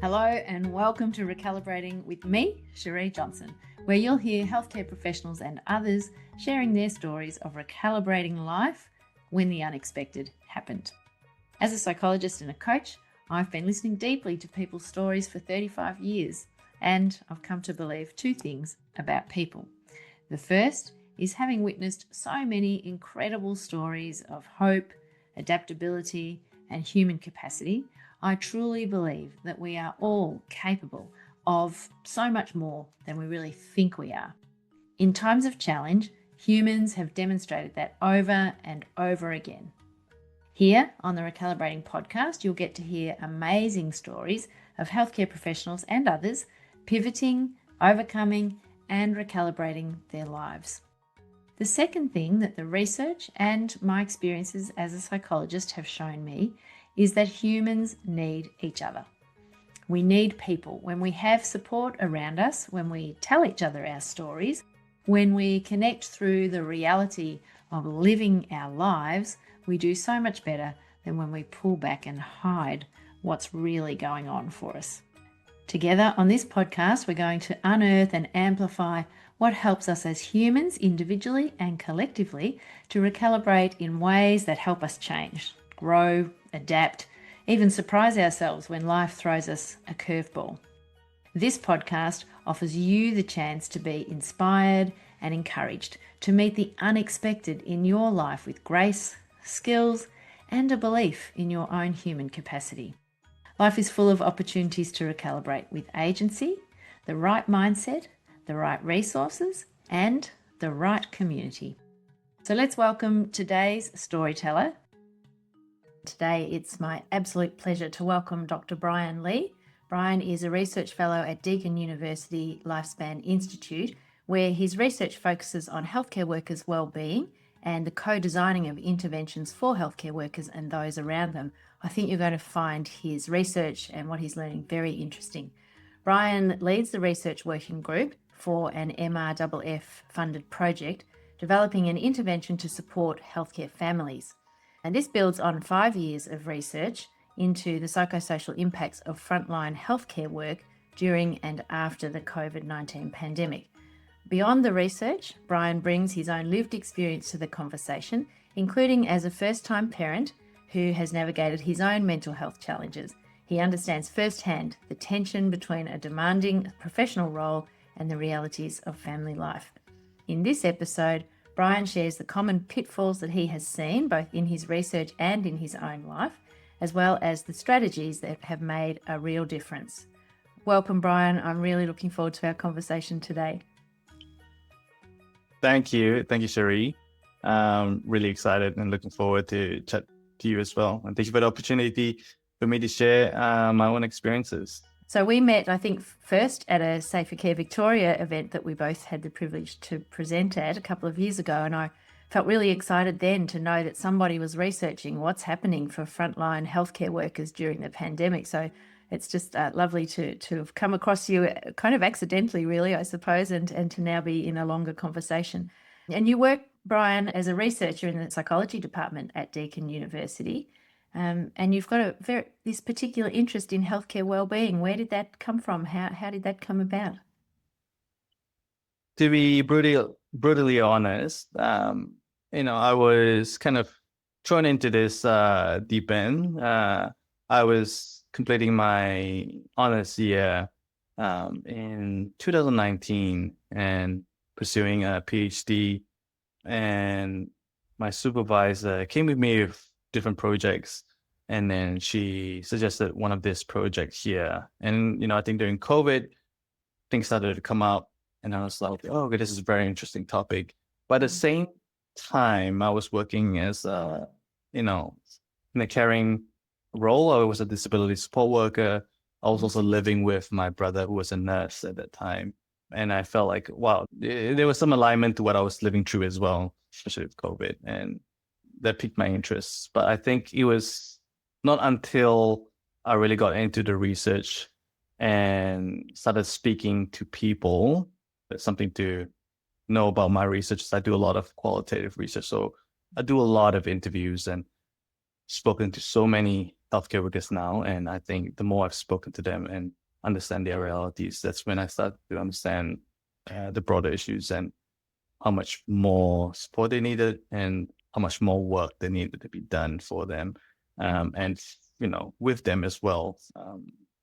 Hello and welcome to Recalibrating with me, Sharee Johnson, where you'll hear healthcare professionals and others sharing their stories of recalibrating life when the unexpected happened. As a psychologist and a coach, I've been listening deeply to people's stories for 35 years, and I've come to believe two things about people. The first is having witnessed so many incredible stories of hope, adaptability, and human capacity, I truly believe that we are all capable of so much more than we really think we are. In times of challenge, humans have demonstrated that over and over again. Here on the Recalibrating podcast, you'll get to hear amazing stories of healthcare professionals and others pivoting, overcoming, and recalibrating their lives. The second thing that the research and my experiences as a psychologist have shown me is that humans need each other. We need people. When we have support around us, when we tell each other our stories, when we connect through the reality of living our lives, we do so much better than when we pull back and hide what's really going on for us. Together on this podcast, we're going to unearth and amplify what helps us as humans individually and collectively to recalibrate in ways that help us change, grow, adapt, even surprise ourselves when life throws us a curveball. This podcast offers you the chance to be inspired and encouraged to meet the unexpected in your life with grace, skills, and a belief in your own human capacity. Life is full of opportunities to recalibrate with agency, the right mindset, the right resources, and the right community. So let's welcome today's storyteller. Today, it's my absolute pleasure to welcome Dr. Brian Lee. Brian is a research fellow at Deakin University Lifespan Institute, where his research focuses on healthcare workers' wellbeing and the co-designing of interventions for healthcare workers and those around them. I think you're going to find his research and what he's learning very interesting. Brian leads the research working group for an MRFF funded project developing an intervention to support healthcare families. And this builds on 5 years of research into the psychosocial impacts of frontline healthcare work during and after the COVID-19 pandemic. Beyond the research, Brian brings his own lived experience to the conversation, including as a first-time parent who has navigated his own mental health challenges. He understands firsthand the tension between a demanding professional role and the realities of family life. In this episode, Brian shares the common pitfalls that he has seen both in his research and in his own life, as well as the strategies that have made a real difference. Welcome, Brian. I'm really looking forward to our conversation today. Thank you, Sharee. Really excited and looking forward to chat to you as well. And thank you for the opportunity for me to share my own experiences. So we met, I think, first at a Safer Care Victoria event that we both had the privilege to present at a couple of years ago. And I felt really excited then to know that somebody was researching what's happening for frontline healthcare workers during the pandemic. So it's just lovely to have come across you kind of accidentally, really, I suppose, and to now be in a longer conversation. And you work, Brian, as a researcher in the psychology department at Deakin University. And you've got this particular interest in healthcare wellbeing. Where did that come from? How did that come about? To be brutally honest, I was kind of thrown into this deep end. I was completing my honors year in 2019 and pursuing a PhD. And my supervisor came with me with different projects, and then she suggested one of this project here. And I think during COVID, things started to come up, and I was like, oh, okay, this is a very interesting topic. But at the same time, I was working as in a caring role. I was a disability support worker. I was also living with my brother, who was a nurse at that time. And I felt like, wow, there was some alignment to what I was living through as well, especially with COVID. And that piqued my interest. But I think it was not until I really got into the research and started speaking to people, that's something to know about my research is I do a lot of qualitative research. So I do a lot of interviews and spoken to so many healthcare workers now. And I think the more I've spoken to them and understand their realities, that's when I start to understand the broader issues and how much more support they needed and how much more work they needed to be done for them, and with them as well.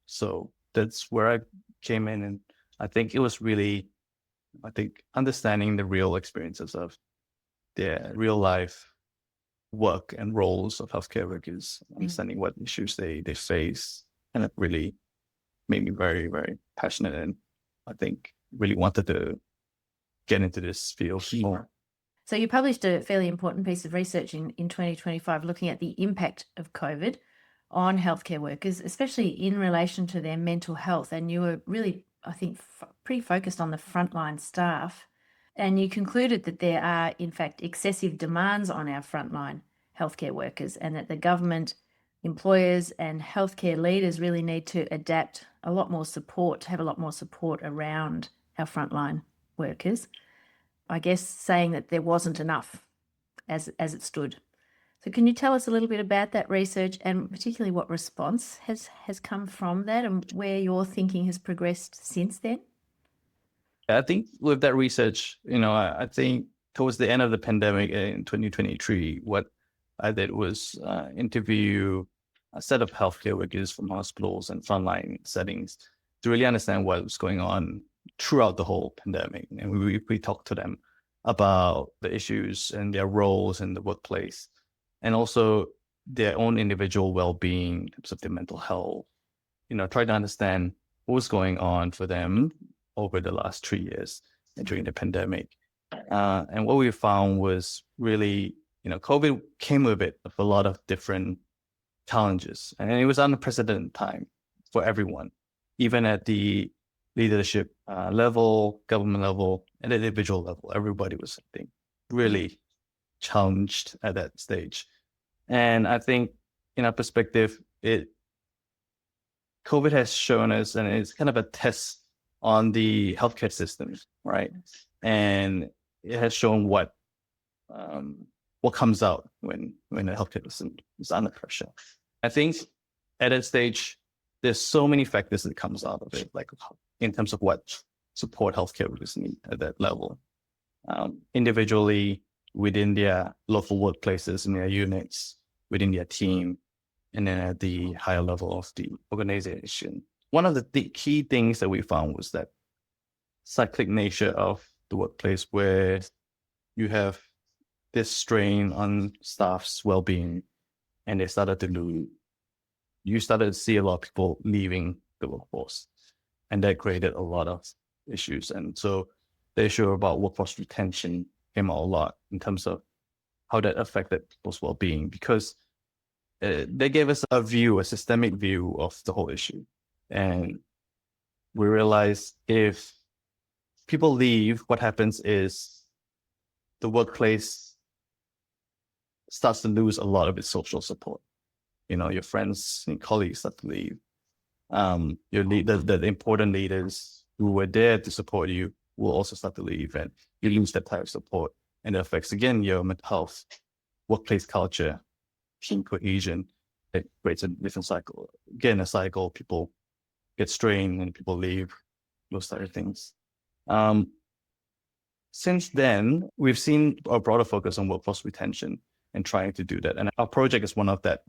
So that's where I came in, and I think it was really, understanding the real experiences of their real life work and roles of healthcare workers, understanding what issues they face, and it really made me very, very passionate, and I think really wanted to get into this field more. So you published a fairly important piece of research in 2025 looking at the impact of COVID on healthcare workers, especially in relation to their mental health. And you were really, I think, pretty focused on the frontline staff. And you concluded that there are, in fact, excessive demands on our frontline healthcare workers, and that the government, employers and healthcare leaders really need to adapt a lot more support, to have a lot more support around our frontline workers. I guess saying that there wasn't enough as it stood. So can you tell us a little bit about that research, and particularly what response has come from that, and where your thinking has progressed since then? I think with that research, I think towards the end of the pandemic in 2023, what I did was interview a set of healthcare workers from hospitals and frontline settings to really understand what was going on throughout the whole pandemic. And we talked to them about the issues and their roles in the workplace, and also their own individual well-being in terms of their mental health, try to understand what was going on for them over the last 3 years during the pandemic. And what we found was really, COVID came with it of a lot of different challenges, and it was unprecedented time for everyone, even at the leadership level, government level, and individual level. Everybody was, I think, really challenged at that stage. And I think in our perspective, COVID has shown us, and it's kind of a test on the healthcare systems, right? And it has shown what comes out when the healthcare system is under pressure. I think at that stage, there's so many factors that comes out of it, like in terms of what support healthcare workers need at that level, individually, within their local workplaces, in their units, within their team, and then at the higher level of the organization. One of the key things that we found was that cyclic nature of the workplace, where you have this strain on staff's well-being, and you started to see a lot of people leaving the workforce, and that created a lot of issues. And so the issue about workforce retention came out a lot in terms of how that affected people's well-being, because they gave us a systemic view of the whole issue. And we realized if people leave, what happens is the workplace starts to lose a lot of its social support. Your friends and colleagues start to leave. The important leaders who were there to support you will also start to leave, and you lose that type of support. And it affects, again, your mental health, workplace culture, team cohesion. It creates a different cycle. Again, a cycle, people get strained and people leave, those type of things. Since then, we've seen a broader focus on workforce retention and trying to do that. And our project is one of that,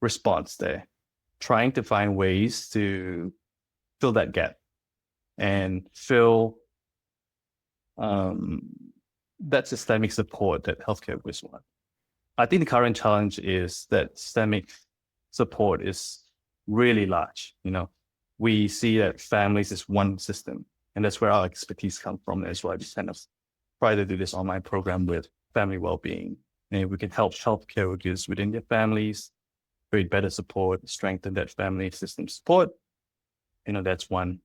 response there, trying to find ways to fill that gap and fill that systemic support that healthcare workers want. I think the current challenge is that systemic support is really large. We see that families is one system, and that's where our expertise comes from. That's why we kind of try to do this online program with family well-being. And we can help healthcare workers within their families create better support, strengthen that family system support. That's one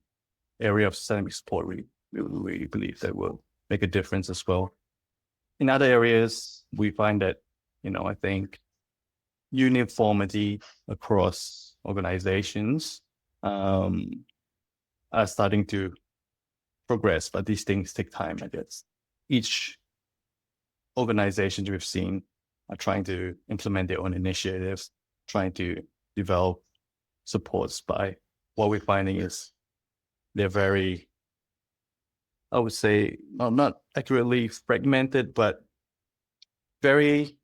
area of systemic support we believe that will make a difference as well. In other areas, we find that, I think uniformity across organizations are starting to progress, but these things take time, I guess. Each organization we've seen are trying to implement their own initiatives, trying to develop supports. By what we're finding is they're very, I would say, well, not accurately fragmented, but very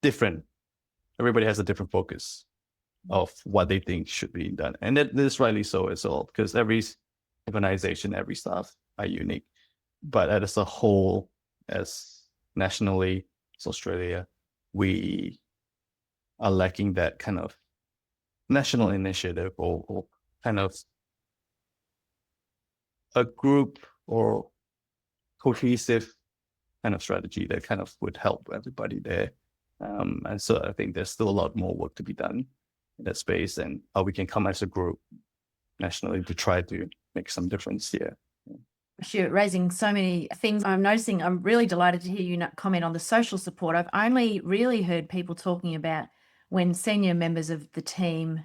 different. Everybody has a different focus of what they think should be done. And that is rightly so as well, because every organization, every staff are unique. But as a whole, as nationally, as Australia, we are lacking that kind of national initiative or kind of a group or cohesive kind of strategy that kind of would help everybody there. And so I think there's still a lot more work to be done in that space, and how we can come as a group nationally to try to make some difference here. You're raising so many things. I'm noticing, I'm really delighted to hear you comment on the social support. I've only really heard people talking about when senior members of the team,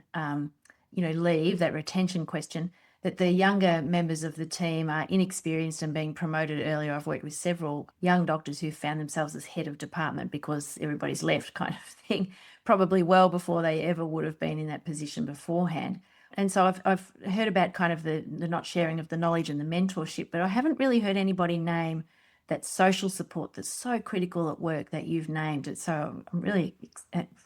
leave, that retention question, that the younger members of the team are inexperienced and being promoted earlier. I've worked with several young doctors who found themselves as head of department because everybody's left, kind of thing, probably well before they ever would have been in that position beforehand. And so I've heard about kind of the not sharing of the knowledge and the mentorship, but I haven't really heard anybody name that social support that's so critical at work that you've named it. So I'm really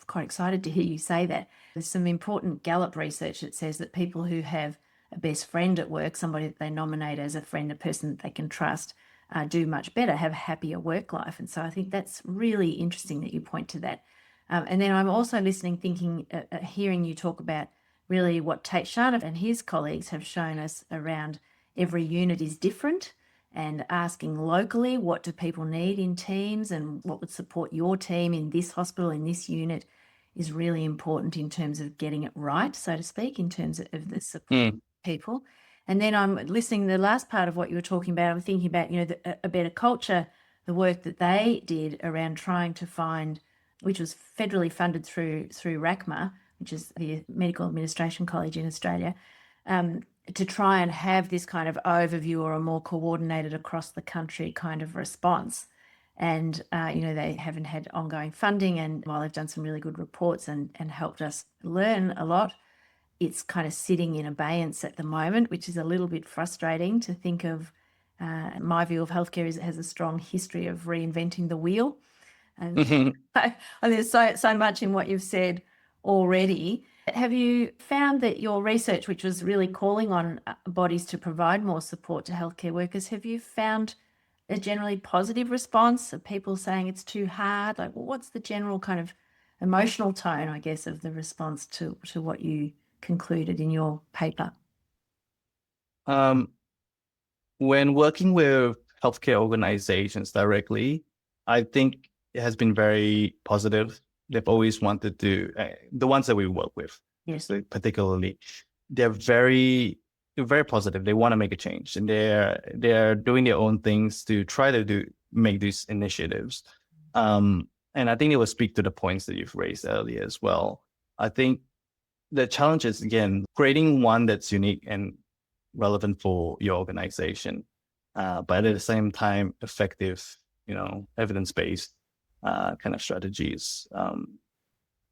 quite excited to hear you say that. There's some important Gallup research that says that people who have a best friend at work, somebody that they nominate as a friend, a person that they can trust, do much better, have a happier work life. And so I think that's really interesting that you point to that. And then I'm also listening, thinking, hearing you talk about really what Tate Sharnoff and his colleagues have shown us around every unit is different, and asking locally, what do people need in teams and what would support your team in this hospital, in this unit, is really important in terms of getting it right, so to speak, in terms of the support people. And then I'm listening to the last part of what you were talking about. I'm thinking about, a better culture, the work that they did around trying to find, which was federally funded through RACMA, which is the Medical Administration College in Australia, to try and have this kind of overview or a more coordinated across the country kind of response. And, they haven't had ongoing funding, and while they've done some really good reports and helped us learn a lot, it's kind of sitting in abeyance at the moment, which is a little bit frustrating to think of. My view of healthcare is it has a strong history of reinventing the wheel. And there's so much in what you've said already. Have you found that your research, which was really calling on bodies to provide more support to healthcare workers, have you found a generally positive response of people saying it's too hard? Like, what's the general kind of emotional tone, I guess, of the response to what you concluded in your paper? When working with healthcare organizations directly, I think it has been very positive. They've always wanted to, the ones that we work with, yes, particularly, they're very positive. They want to make a change, and they're doing their own things to try to make these initiatives. And I think it will speak to the points that you've raised earlier as well. I think the challenge is, again, creating one that's unique and relevant for your organization, but at the same time, effective, evidence-based kind of strategies.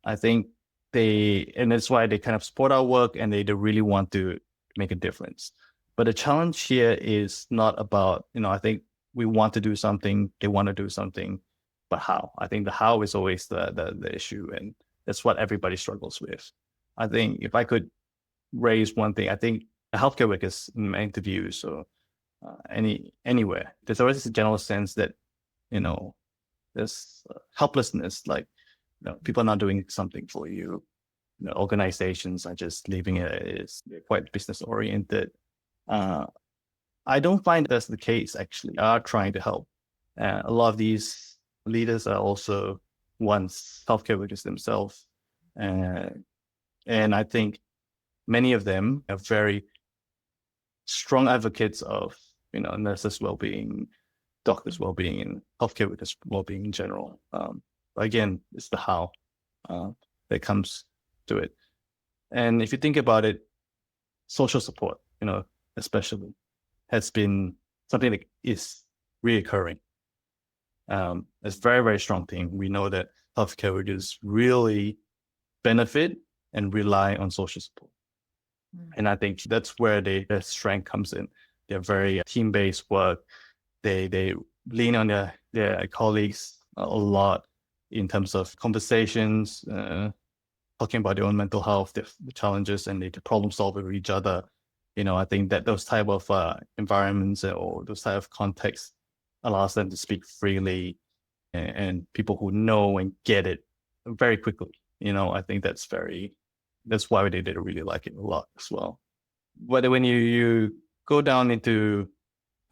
I think and that's why they kind of support our work, and they really want to make a difference. But the challenge here is not about, I think we want to do something, they want to do something, but how? I think the how is always the issue, and that's what everybody struggles with. I think if I could raise one thing, I think healthcare workers in my interviews or anywhere, there's always a general sense that, there's helplessness, like, people are not doing something for you. Organizations are just leaving it. It's quite business oriented. I don't find that's the case, actually. They are trying to help. A lot of these leaders are also once healthcare workers themselves. And I think many of them are very strong advocates of, nurses' well-being, doctors' well-being, and healthcare workers' well-being in general. Again, it's the how that comes to it. And if you think about it, social support, especially, has been something that is reoccurring. It's a very, very strong thing. We know that healthcare workers really benefit and rely on social support. And I think that's where their strength comes in. They're very team-based work. They lean on their colleagues a lot in terms of conversations, talking about their own mental health, the challenges, and they problem solve with each other. I think that those type of environments or those type of contexts allows them to speak freely and people who know and get it very quickly. I think that's why they did really like it a lot as well. But when you go down into,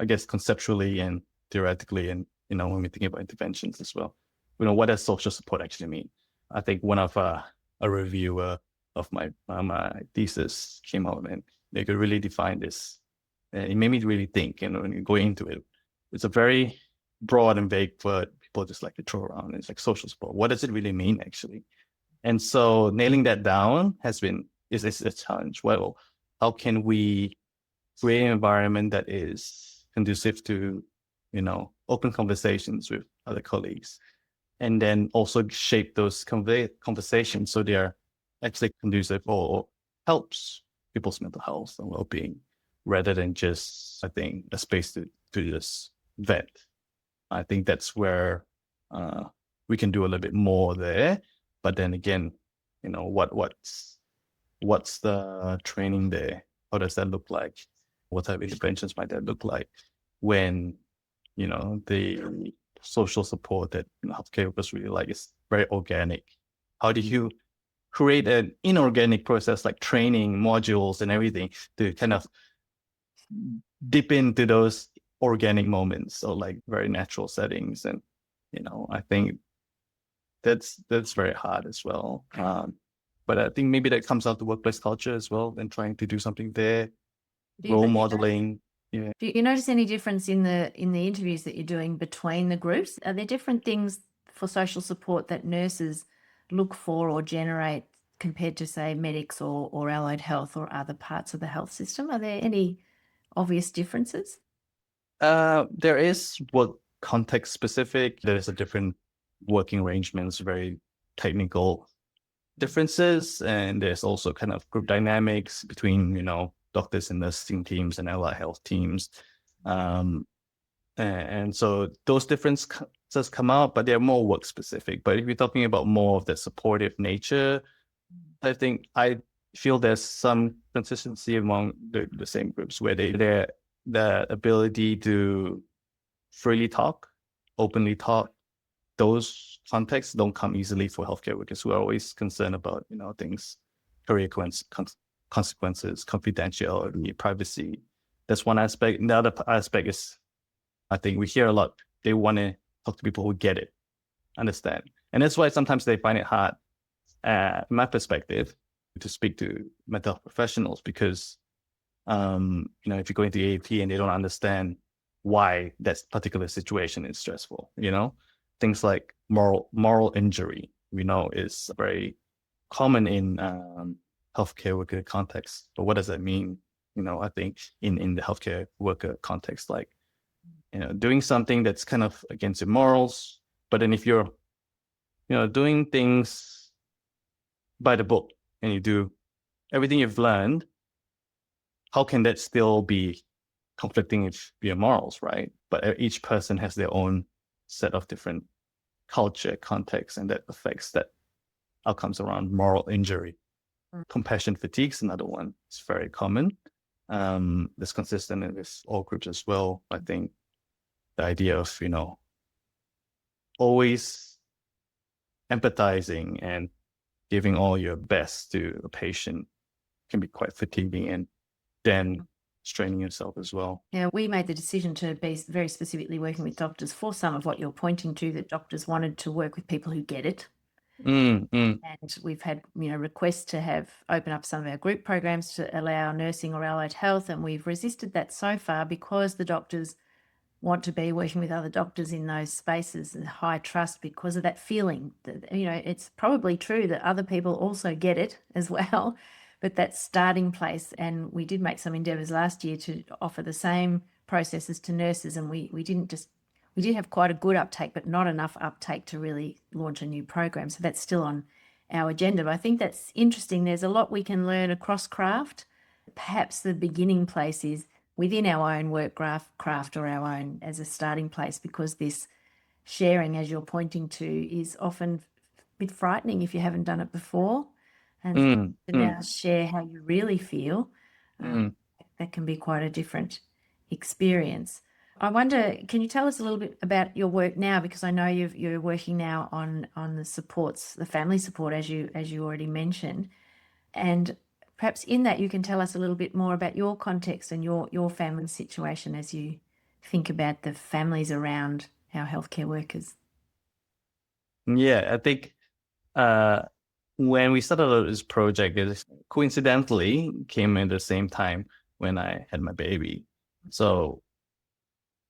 I guess, conceptually and theoretically, and when we're thinking about interventions as well, what does social support actually mean? I think one of a reviewer of my thesis came out and they could really define this. And it made me really think, when you go into it, it's a very broad and vague word people just like to throw around. It's like social support. What does it really mean actually? And so nailing that down is a challenge. Well, how can we create an environment that is conducive to, open conversations with other colleagues, and then also shape those conversations so they are actually conducive or helps people's mental health and well-being, rather than just, I think, a space to just vent. I think that's where we can do a little bit more there. But then again, what's the training there? How does that look like? What type of interventions might that look like when, the social support that healthcare workers really like is very organic? How do you create an inorganic process like training modules and everything to kind of dip into those organic moments or like very natural settings? And, I think that's very hard as well. But I think maybe that comes out to workplace culture as well and trying to do something there, role modeling. Yeah. Do you notice any difference in the interviews that you're doing between the groups? Are there different things for social support that nurses look for or generate compared to, say, medics or allied health or other parts of the health system? Are there any obvious differences? There is work context specific. There's a different working arrangements, very technical differences, and there's also kind of group dynamics between doctors and nursing teams and allied health teams, and so those differences come out, but they're more work specific. But if you're talking about more of the supportive nature, I think I feel there's some consistency among the same groups where the ability to freely talk, openly talk. Those contexts don't come easily for healthcare workers who are always concerned about, things, career consequences, confidentiality, privacy. That's one aspect. And the other aspect is, I think we hear a lot, they want to talk to people who get it, understand. And that's why sometimes they find it hard, in my perspective, to speak to mental health professionals because, if you go into AAP and they don't understand why that particular situation is stressful, things like moral injury, is very common in healthcare worker context. But what does that mean? I think in the healthcare worker context, like, doing something that's kind of against your morals. But then if you're, doing things by the book and you do everything you've learned, how can that still be conflicting with your morals, right? But each person has their own set of different culture, context, and that affects that outcomes around moral injury. Compassion fatigue is another one. It's very common. It's consistent in this all groups as well. I think the idea of, always empathizing and giving all your best to a patient can be quite fatiguing and then straining yourself as well. Yeah, we made the decision to be very specifically working with doctors for some of what you're pointing to, that doctors wanted to work with people who get it. And we've had, requests to open up some of our group programs to allow nursing or allied health, and we've resisted that so far because the doctors want to be working with other doctors in those spaces and high trust because of that feeling that, it's probably true that other people also get it as well, but that starting place. And we did make some endeavours last year to offer the same processes to nurses, and we we did have quite a good uptake, but not enough uptake to really launch a new program. So that's still on our agenda. But I think that's interesting. There's a lot we can learn across craft. Perhaps the beginning place is within our own work craft or our own as a starting place, because this sharing, as you're pointing to, is often a bit frightening if you haven't done it before. And now share how you really feel. That can be quite a different experience. I wonder, can you tell us a little bit about your work now? Because I know you're working now on the supports, the family support, as you already mentioned, and perhaps in that you can tell us a little bit more about your context and your family situation as you think about the families around our healthcare workers. Yeah, I think when we started this project, it coincidentally came in the same time when I had my baby. So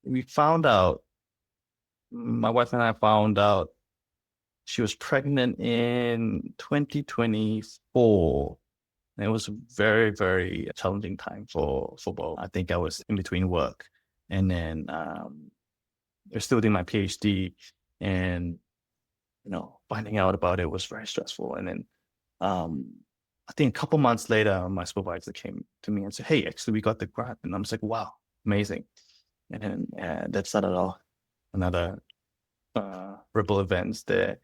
we found out, my wife and I found out she was pregnant in 2024. And it was a very, very challenging time for both. I think I was in between work and then I was still doing my PhD, and finding out about it was very stressful. And then I think a couple months later, my supervisor came to me and said, "Hey, actually, we got the grant." And I was like, "Wow, amazing!" And then that started off another ripple events there.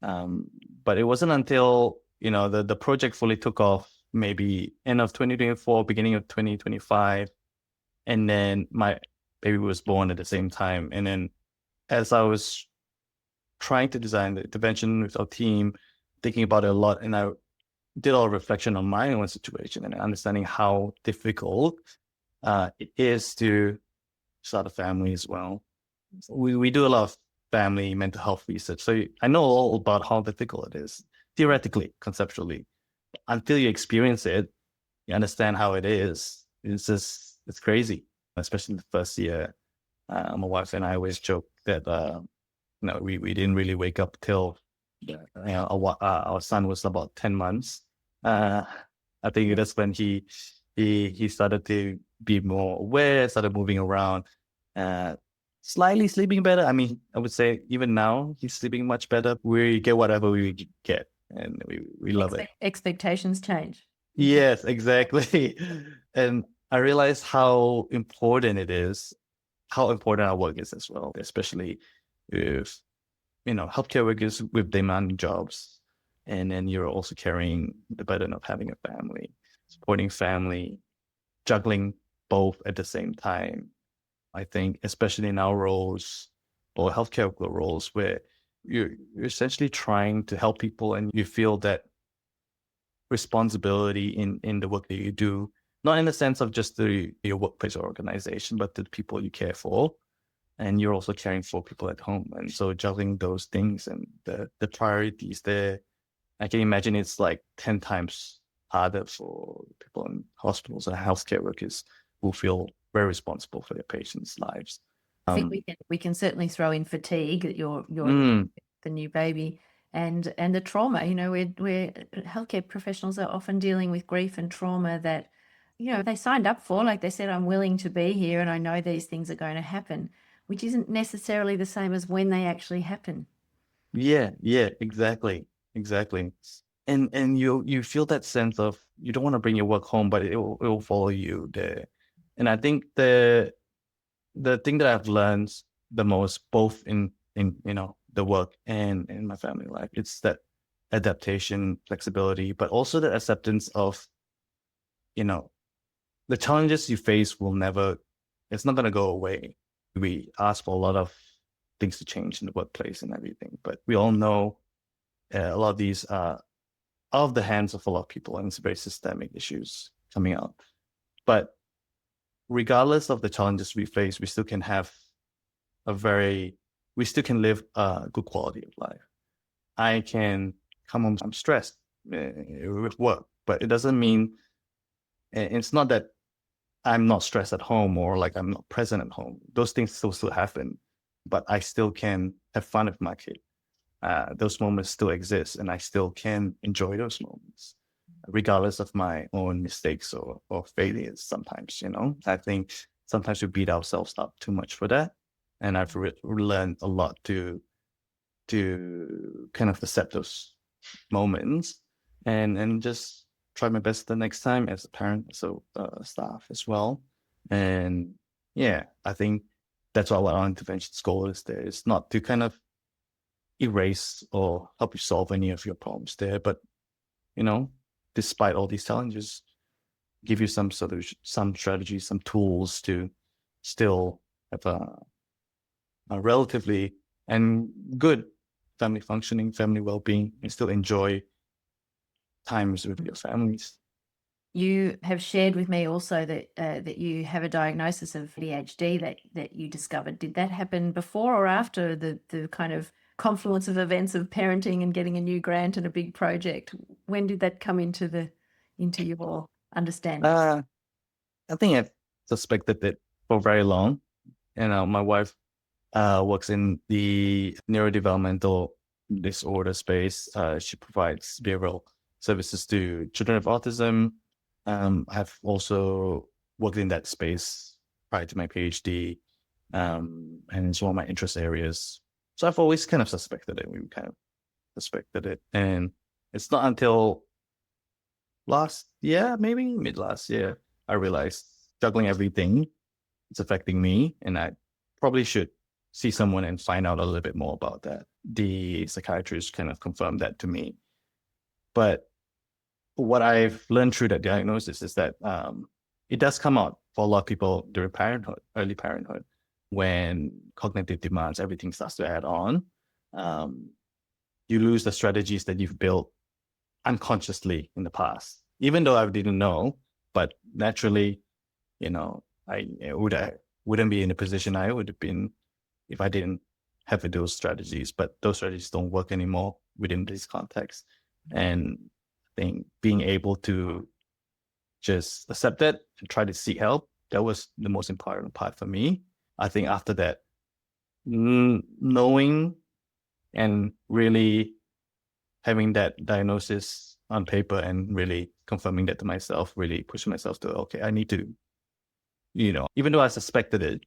But it wasn't until the project fully took off, maybe end of 2024, beginning of 2025, and then my baby was born at the same time. And then as I was trying to design the intervention with our team, thinking about it a lot, and I did all reflection on my own situation and understanding how difficult it is to start a family as well. We do a lot of family mental health research, so I know all about how difficult it is, theoretically, conceptually. Until you experience it, you understand how it is. It's crazy, especially in the first year. My wife and I always joke that we didn't really wake up till our son was about 10 months. I think that's when he started to be more aware, started moving around, slightly sleeping better. I mean, I would say even now he's sleeping much better. We get whatever we get, and we love it. Expectations change. Yes, exactly. And I realized how important it is, how important our work is as well, especially if healthcare workers with demanding jobs, and then you're also carrying the burden of having a family, supporting family, juggling both at the same time. I think especially in our roles or healthcare roles where you're essentially trying to help people, and you feel that responsibility in the work that you do, not in the sense of just your workplace or organization, but the people you care for. And you're also caring for people at home. And so juggling those things and the priorities there, I can imagine it's like 10 times harder for people in hospitals and healthcare workers who feel very responsible for their patients' lives. I think we can certainly throw in fatigue that you're the new baby and the trauma. Where healthcare professionals are often dealing with grief and trauma that they signed up for. Like they said, I'm willing to be here and I know these things are going to happen, which isn't necessarily the same as when they actually happen. Yeah, exactly. And you feel that sense of you don't want to bring your work home, but it will follow you there. And I think the thing that I've learned the most, both in the work and in my family life, it's that adaptation, flexibility, but also the acceptance of the challenges you face it's not going to go away. We ask for a lot of things to change in the workplace and everything, but we all know a lot of these are out of the hands of a lot of people, and it's very systemic issues coming out. But regardless of the challenges we face, we still can live a good quality of life. I can come home, I'm stressed with work, but it doesn't mean, it's not that I'm not stressed at home or like I'm not present at home. Those things still happen, but I still can have fun with my kid. Those moments still exist, and I still can enjoy those moments, regardless of my own mistakes or failures sometimes. I think sometimes we beat ourselves up too much for that. and I've learned a lot to kind of accept those moments and just try my best the next time as a parent, so staff as well. And yeah, I think that's what our intervention's goal is there. It's not to kind of erase or help you solve any of your problems there, but despite all these challenges, give you some solution, some strategies, some tools to still have a relatively and good family functioning, family well-being, and still enjoy times with your families. You have shared with me also that you have a diagnosis of ADHD that you discovered. Did that happen before or after the kind of confluence of events of parenting and getting a new grant and a big project? When did that come into your understanding? I think I've suspected it for very long. My wife works in the neurodevelopmental disorder space. She provides behavioral services to children with autism. I've also worked in that space prior to my PhD, and it's one of my interest areas. So I've always kind of suspected it. We kind of suspected it. And it's not until last year, maybe mid last year, I realized juggling everything, it's affecting me, and I probably should see someone and find out a little bit more about that. The psychiatrist kind of confirmed that to me. But what I've learned through that diagnosis is that it does come out for a lot of people during parenthood, early parenthood, when cognitive demands, everything starts to add on. You lose the strategies that you've built unconsciously in the past, even though I didn't know, but naturally, I wouldn't be in the position I would have been if I didn't have those strategies. But those strategies don't work anymore within this context. And I think being able to just accept that and try to seek help, that was the most important part for me. I think after that, knowing and really having that diagnosis on paper and really confirming that to myself, really pushing myself to, okay, I need to, even though I suspected it,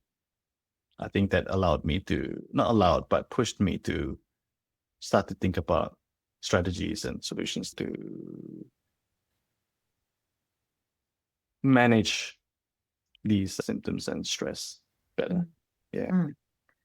I think that but pushed me to start to think about strategies and solutions to manage these symptoms and stress better. Yeah.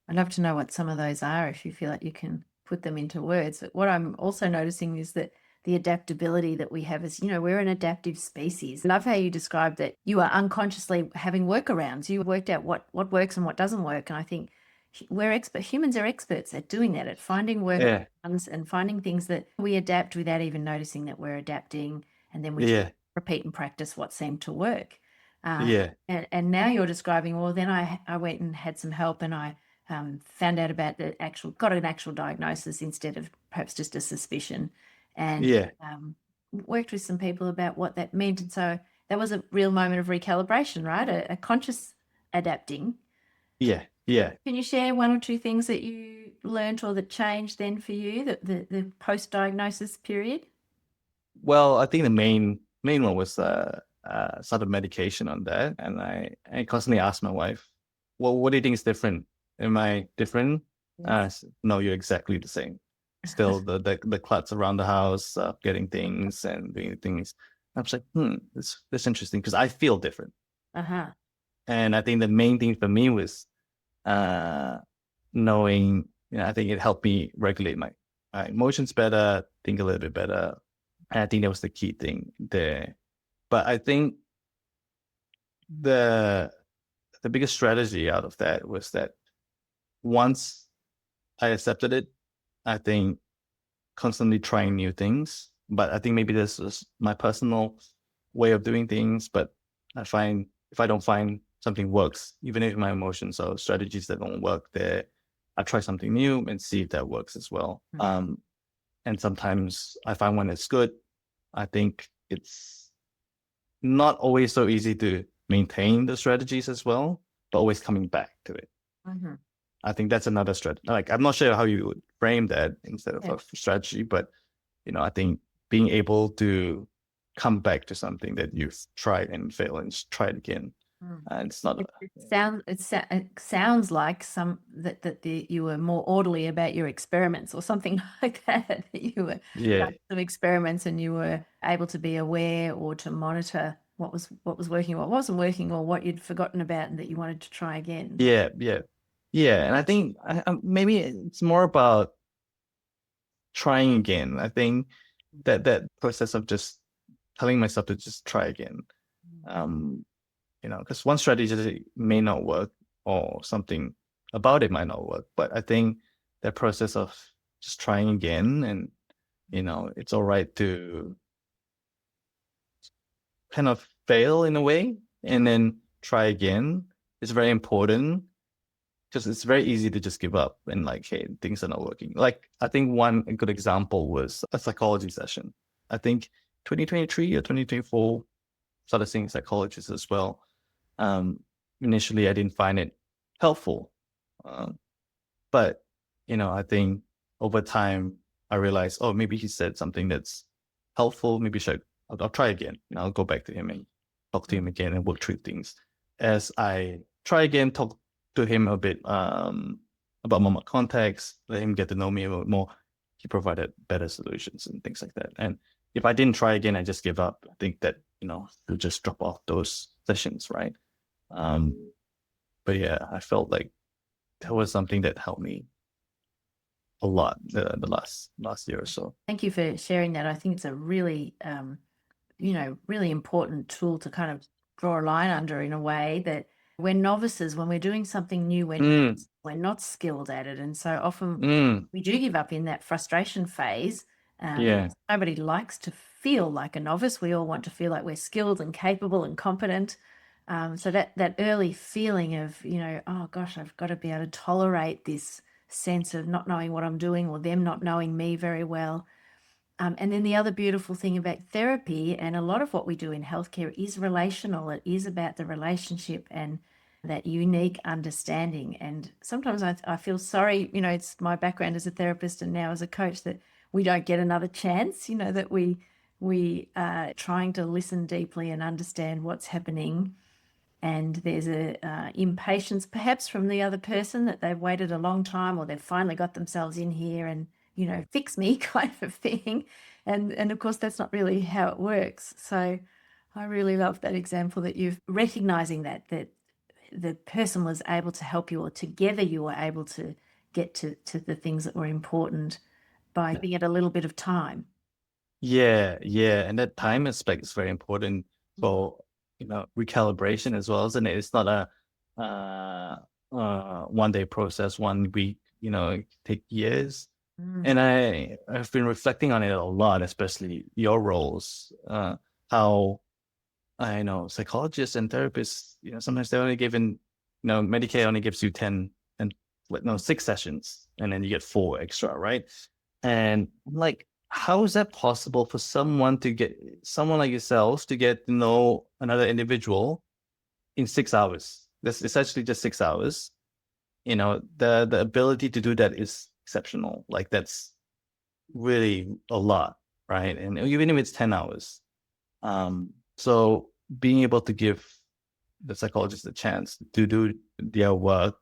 I'd love to know what some of those are, if you feel like you can put them into words. But what I'm also noticing is that the adaptability that we have is, we're an adaptive species. I love how you described that you are unconsciously having workarounds. You worked out what works and what doesn't work. And I think humans are experts at doing that, at finding workarounds and finding things that we adapt without even noticing that we're adapting. And then we repeat and practice what seemed to work. And now you're describing, well, then I went and had some help, and I found out about got an actual diagnosis instead of perhaps just a suspicion, and worked with some people about what that meant. And so that was a real moment of recalibration, right? A conscious adapting. Yeah. Can you share one or two things that you learned or that changed then for you, the post-diagnosis period? Well, I think the main one was sort of medication on that. And I constantly asked my wife, well, what do you think is different? Am I different? Yes. No, you're exactly the same. Still the clutch around the house, getting things and doing things. I was like, that's interesting, because I feel different. And I think the main thing for me was knowing, I think it helped me regulate my emotions better, think a little bit better. And I think that was the key thing there. But I think the biggest strategy out of that was that once I accepted it, I think constantly trying new things. But I think maybe this is my personal way of doing things. But I find if I don't find something works, even if my emotions or strategies that don't work there, I try something new and see if that works as well. And sometimes I find when it's good, I think it's not always so easy to maintain the strategies as well, but always coming back to it. I think that's another strategy. Like, I'm not sure how you would frame that instead of a strategy, but I think being able to come back to something that you've tried and failed and try it again, Mm. It's not. It sounds like you were more orderly about your experiments or something like that. That you were Yeah, some experiments and you were able to be aware or to monitor what was working, what wasn't working, or what you'd forgotten about and that you wanted to try again. yeah. And I think maybe it's more about trying again. I think that process of just telling myself to just try again. Because one strategy may not work or something about it might not work, but I think that process of just trying again, and it's all right to kind of fail in a way and then try again is very important, because it's very easy to just give up and like, hey, things are not working. Like, I think one good example was a psychology session. I think 2023 or 2024, started seeing psychologists as well. Initially, I didn't find it helpful. But, I think over time, I realized, oh, maybe he said something that's helpful. Maybe I'll try again. I'll go back to him and talk to him again and work through things. As I try again, talk to him a bit about more context, let him get to know me a little more. He provided better solutions and things like that. And if I didn't try again, I just give up. I think that, you'll just drop off those sessions, right? But yeah, I felt like that was something that helped me a lot the last year or so. Thank you for sharing that. I think it's a really, really important tool to kind of draw a line under, in a way that we're novices when we're doing something new. We're not skilled at it, and so often we do give up in that frustration phase. Yeah. Nobody likes to feel like a novice. We all want to feel like we're skilled and capable and competent. So that early feeling of, oh gosh, I've got to be able to tolerate this sense of not knowing what I'm doing or them not knowing me very well. And then the other beautiful thing about therapy, and a lot of what we do in healthcare, is relational. It is about the relationship and that unique understanding. And sometimes I feel sorry, it's my background as a therapist and now as a coach, that we don't get another chance, that we are trying to listen deeply and understand what's happening. And there's a impatience perhaps from the other person that they've waited a long time, or they've finally got themselves in here and, fix me kind of thing. And of course, that's not really how it works. So I really love that example that you've recognizing that the person was able to help you, or together you were able to get to the things that were important by giving it a little bit of time. Yeah. And that time aspect is very important for, recalibration as well, isn't it? It's not a one day process, 1 week, take years. And I've been reflecting on it a lot, especially your roles, how I know psychologists and therapists, sometimes they're only given, Medicare only gives you 10 and 6 sessions, and then you get 4 extra, right? And I'm like, how is that possible for someone like yourselves to get to know another individual in 6 hours? That's essentially just 6 hours. The ability to do that is exceptional. Like, that's really a lot, right? And even if it's 10 hours. So being able to give the psychologist a chance to do their work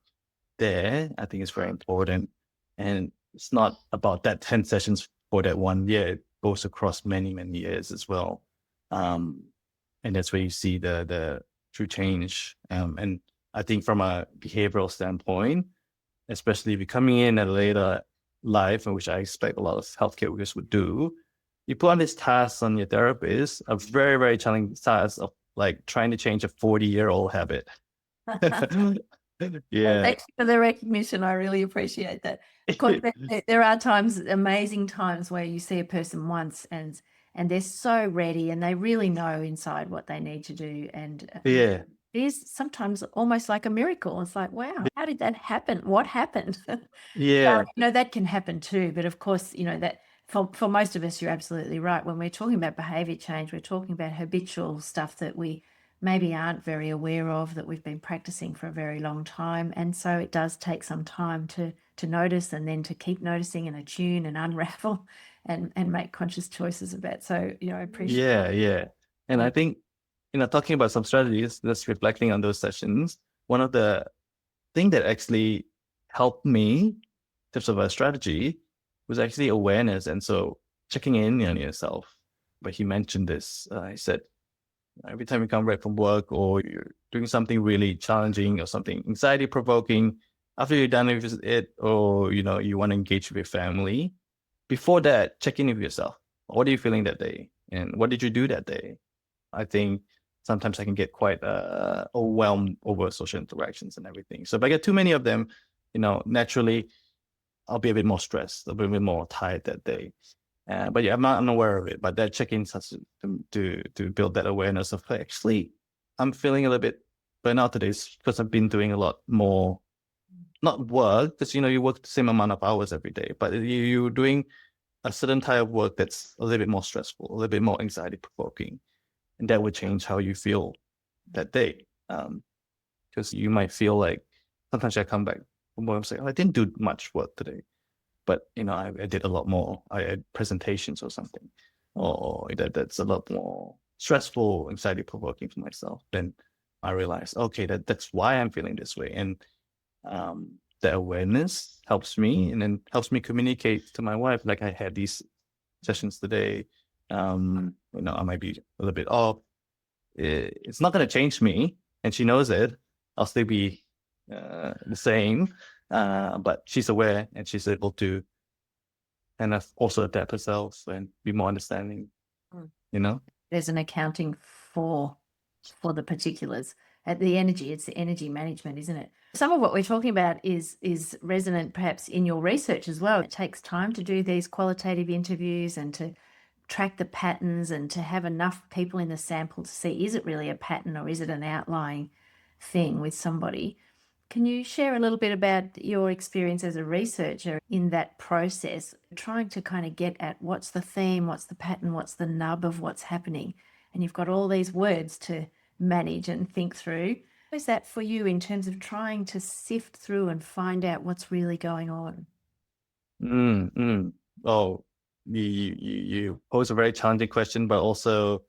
there, I think is very important. And it's not about that 10 sessions for that 1 year. It goes across many, many years as well. And that's where you see the true change. And I think from a behavioral standpoint, especially if you're coming in at a later life, which I expect a lot of healthcare workers would do, you put on this task on your therapist, a very, very challenging task of like trying to change a 40-year-old habit. Yeah. Thank you for the recognition. I really appreciate that. Of course, there are times, amazing times, where you see a person once and they're so ready and they really know inside what they need to do. And Yeah. it is sometimes almost like a miracle. It's like, wow, how did that happen? What happened? Yeah. That can happen too. But of course, that for most of us, you're absolutely right. When we're talking about behavior change, we're talking about habitual stuff that we maybe aren't very aware of, that we've been practicing for a very long time. And so it does take some time to notice, and then to keep noticing and attune and unravel and make conscious choices about. So, I appreciate Yeah. And I think talking about some strategies, just reflecting on those sessions, one of the thing that actually helped me in terms of a strategy was actually awareness. And so checking in on yourself. But he mentioned this. He said, every time you come back from work or you're doing something really challenging or something anxiety provoking, after you're done with it, or you want to engage with your family, before that, check in with yourself. What are you feeling that day? And what did you do that day? I think sometimes I can get quite overwhelmed over social interactions and everything. So if I get too many of them, naturally I'll be a bit more stressed, a bit more tired that day. But yeah, I'm not unaware of it. But that check-in starts to build that awareness of, hey, actually, I'm feeling a little bit burnout today because I've been doing a lot more, not work, because you work the same amount of hours every day, but you're doing a certain type of work that's a little bit more stressful, a little bit more anxiety provoking, and that would change how you feel that day. Because you might feel like sometimes I come back from work and say, oh, I didn't do much work today. But I did a lot more. I had presentations or something, or that's a lot more stressful, anxiety provoking for myself. Then I realized, okay, that's why I'm feeling this way, and the awareness helps me, and then helps me communicate to my wife. Like, I had these sessions today. I might be a little bit off. It's not going to change me, and she knows it. I'll still be the same. But she's aware, and she's able to kind of also adapt herself and be more understanding, There's an accounting for the particulars. At the energy, it's the energy management, isn't it? Some of what we're talking about is resonant perhaps in your research as well. It takes time to do these qualitative interviews and to track the patterns and to have enough people in the sample to see, is it really a pattern or is it an outlying thing with somebody? Can you share a little bit about your experience as a researcher in that process, trying to kind of get at what's the theme, what's the pattern, what's the nub of what's happening? And you've got all these words to manage and think through. How is that for you in terms of trying to sift through and find out what's really going on? Oh, you pose a very challenging question, but also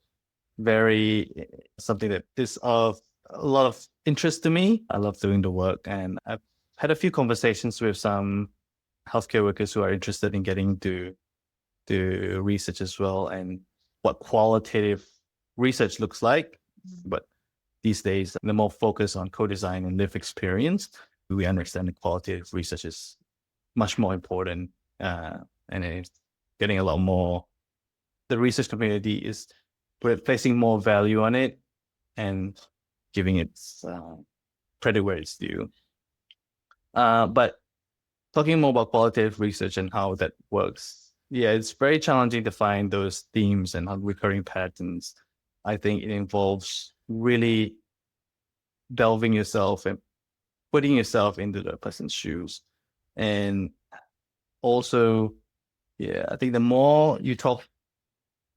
very something that is of a lot of interest to me. I love doing the work, and I've had a few conversations with some healthcare workers who are interested in getting to research as well, and what qualitative research looks like. But these days, the more focus on co-design and lived experience, we understand that qualitative research is much more important, and it's getting a lot more. The research community is placing more value on it and giving it credit where it's due. But talking more about qualitative research and how that works, yeah, it's very challenging to find those themes and recurring patterns. I think it involves really delving yourself and putting yourself into the person's shoes. And also, yeah, I think the more you talk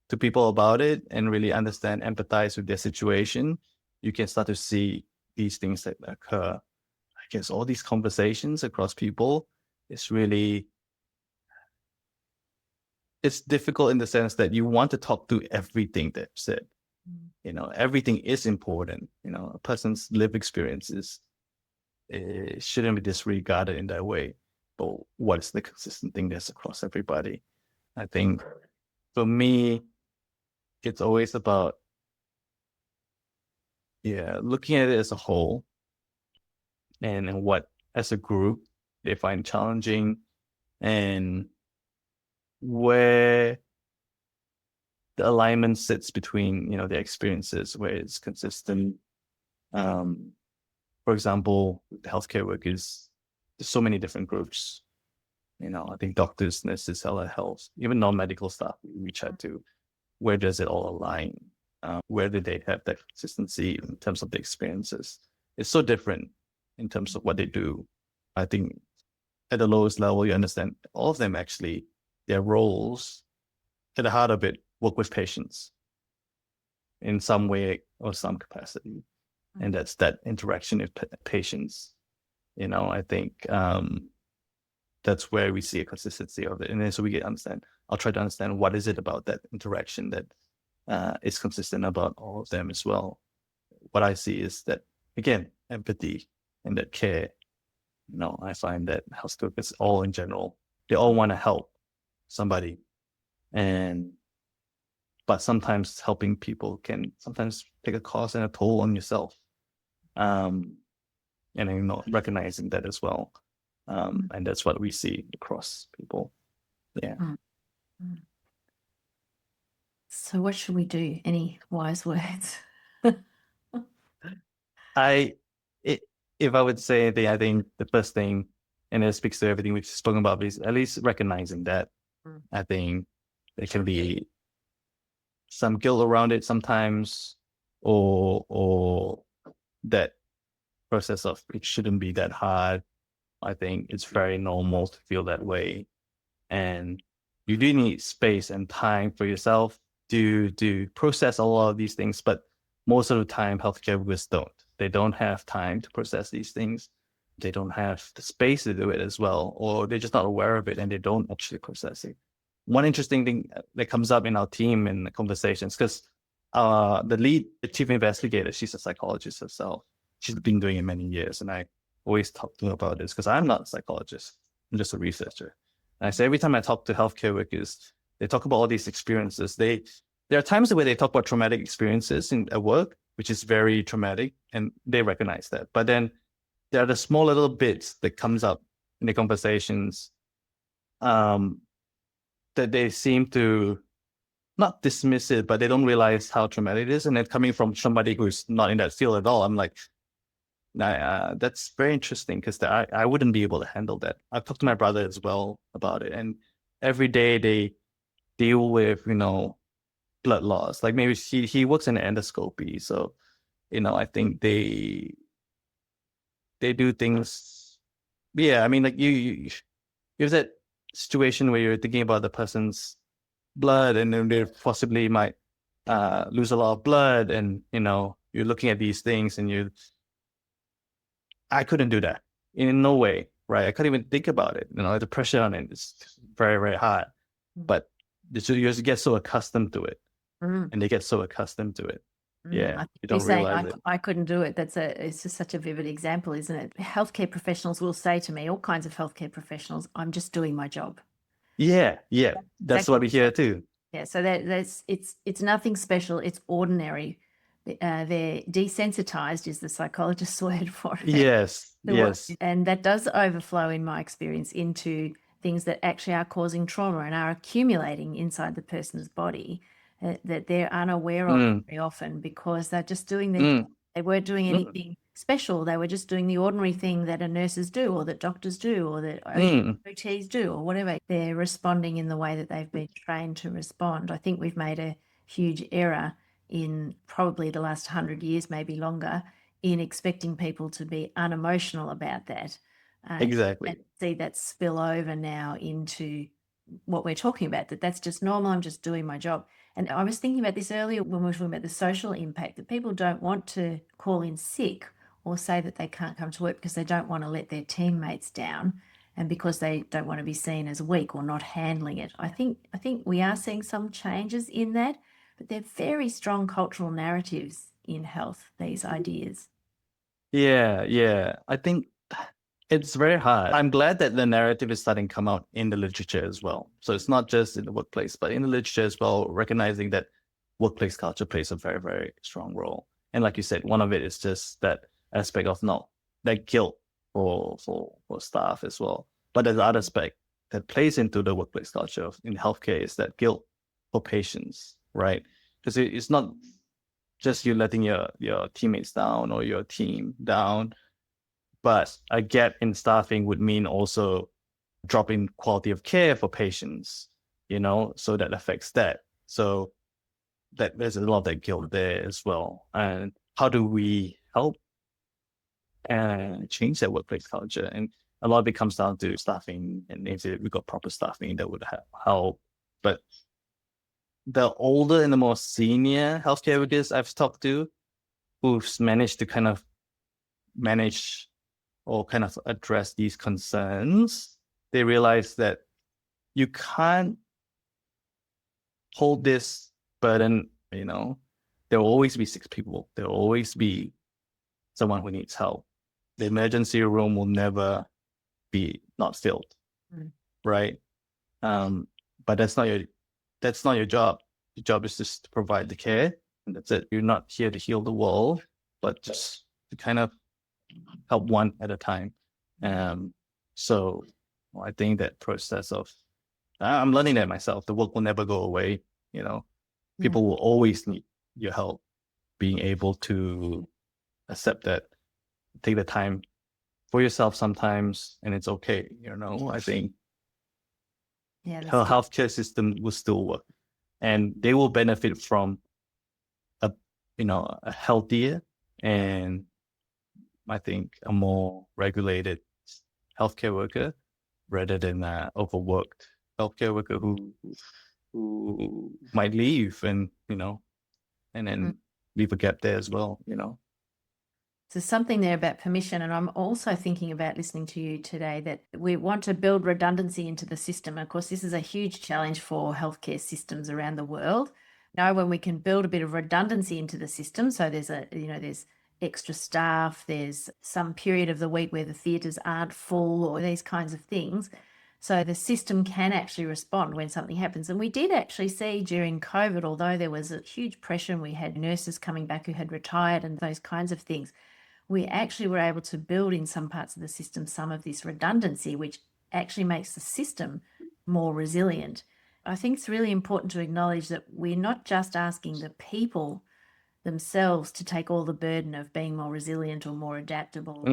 to people about it and really understand, empathize with their situation, you can start to see these things that occur. I guess all these conversations across people is really, it's difficult in the sense that you want to talk to everything they've said. Everything is important. A person's lived experiences, it shouldn't be disregarded in that way. But what is the consistent thing that's across everybody? I think for me, it's always about, looking at it as a whole and what, as a group, they find challenging, and where the alignment sits between, their experiences, where it's consistent. For example, with healthcare workers, there's so many different groups. I think doctors, nurses, allied health, even non-medical staff we chat to. Where does it all align? Where do they have that consistency in terms of the experiences? It's so different in terms of what they do. I think at the lowest level, you understand all of them actually, their roles at the heart of it, work with patients in some way or some capacity. And that's that interaction with patients. I think that's where we see a consistency of it. And then so we get understand. I'll try to understand what is it about that interaction that is consistent about all of them as well. What I see is that, again, empathy and that care. I find that health workers all in general, they all want to help somebody, but sometimes helping people can sometimes take a cost and a toll on yourself. And recognizing that as well. And that's what we see across people. Yeah. So what should we do? Any wise words? If I would say anything, I think the first thing, and it speaks to everything we've spoken about, is at least recognizing that. I think there can be some guilt around it sometimes, or that process of it shouldn't be that hard. I think it's very normal to feel that way, and you do need space and time for yourself to process a lot of these things. But most of the time, healthcare workers don't. They don't have time to process these things. They don't have the space to do it as well, or they're just not aware of it and they don't actually process it. One interesting thing that comes up in our team in the conversations, because the chief investigator, she's a psychologist herself. She's been doing it many years, and I always talk to her about this because I'm not a psychologist. I'm just a researcher. And I say every time I talk to healthcare workers, they talk about all these experiences. There are times where they talk about traumatic experiences at work, which is very traumatic, and they recognize that. But then there are the small little bits that comes up in the conversations that they seem to not dismiss it, but they don't realize how traumatic it is. And then coming from somebody who's not in that field at all, I'm like, that's very interesting, because I wouldn't be able to handle that. I've talked to my brother as well about it, and every day they deal with blood loss. Like maybe he works in endoscopy, so I think they do things. Yeah, I mean, like you have that situation where you're thinking about the person's blood, and then they possibly might lose a lot of blood, and you're looking at these things, and I couldn't do that in no way, right? I couldn't even think about it. The pressure on it is very, very hard. But you just get so accustomed to it, and they get so accustomed to it. Yeah, you don't realize it. I couldn't do it. It's just such a vivid example, isn't it? Healthcare professionals will say to me, all kinds of healthcare professionals, I'm just doing my job. Yeah. That's exactly what we hear too. Yeah, so it's nothing special. It's ordinary. They're desensitized is the psychologist's word for it. Yes. And that does overflow, in my experience, into things that actually are causing trauma and are accumulating inside the person's body that they're unaware of very often, because they're just doing they weren't doing anything special. They were just doing the ordinary thing that nurses do, or that doctors do, or that OTs do, or whatever. They're responding in the way that they've been trained to respond. I think we've made a huge error in probably the last 100 years, maybe longer, in expecting people to be unemotional about that. Exactly. And see that spill over now into what we're talking about, that's just normal. I'm just doing my job. And I was thinking about this earlier when we were talking about the social impact, that people don't want to call in sick or say that they can't come to work because they don't want to let their teammates down, and because they don't want to be seen as weak or not handling it. I think we are seeing some changes in that, but they're very strong cultural narratives in health, these ideas. Yeah. I think it's very hard. I'm glad that the narrative is starting to come out in the literature as well. So it's not just in the workplace, but in the literature as well, recognizing that workplace culture plays a very, very strong role. And like you said, one of it is just that aspect of that guilt for staff as well. But there's the other aspect that plays into the workplace culture in healthcare is that guilt for patients, right? Because it's not just you letting your teammates down or your team down, but a gap in staffing would mean also drop in quality of care for patients, so that affects that. So that there's a lot of that guilt there as well. And how do we help and change that workplace culture? And a lot of it comes down to staffing, and if we got proper staffing, that would help. But the older and the more senior healthcare workers I've talked to, who've managed to kind of manage or kind of address these concerns, they realize that you can't hold this burden You know, there will always be sick people. There will always be someone who needs help. The emergency room will never be not filled, right? But that's not your job. Your job is just to provide the care, and that's it. You're not here to heal the world, but just to kind of help one at a time. So I think that process of I'm learning that myself. The work will never go away. You know, people will always need your help. Being able to accept that, take the time for yourself sometimes, and it's okay. You know, I think her healthcare system will still work, and they will benefit from a healthier and I think a more regulated healthcare worker rather than overworked healthcare worker who might leave and then leave a gap there as well. So something there about permission, and I'm also thinking about listening to you today that we want to build redundancy into the system. Of course, this is a huge challenge for healthcare systems around the world. Now, when we can build a bit of redundancy into the system, so there's extra staff, there's some period of the week where the theatres aren't full or these kinds of things. So the system can actually respond when something happens. And we did actually see during COVID, although there was a huge pressure and we had nurses coming back who had retired and those kinds of things, we actually were able to build in some parts of the system some of this redundancy, which actually makes the system more resilient. I think it's really important to acknowledge that we're not just asking the people themselves to take all the burden of being more resilient or more adaptable,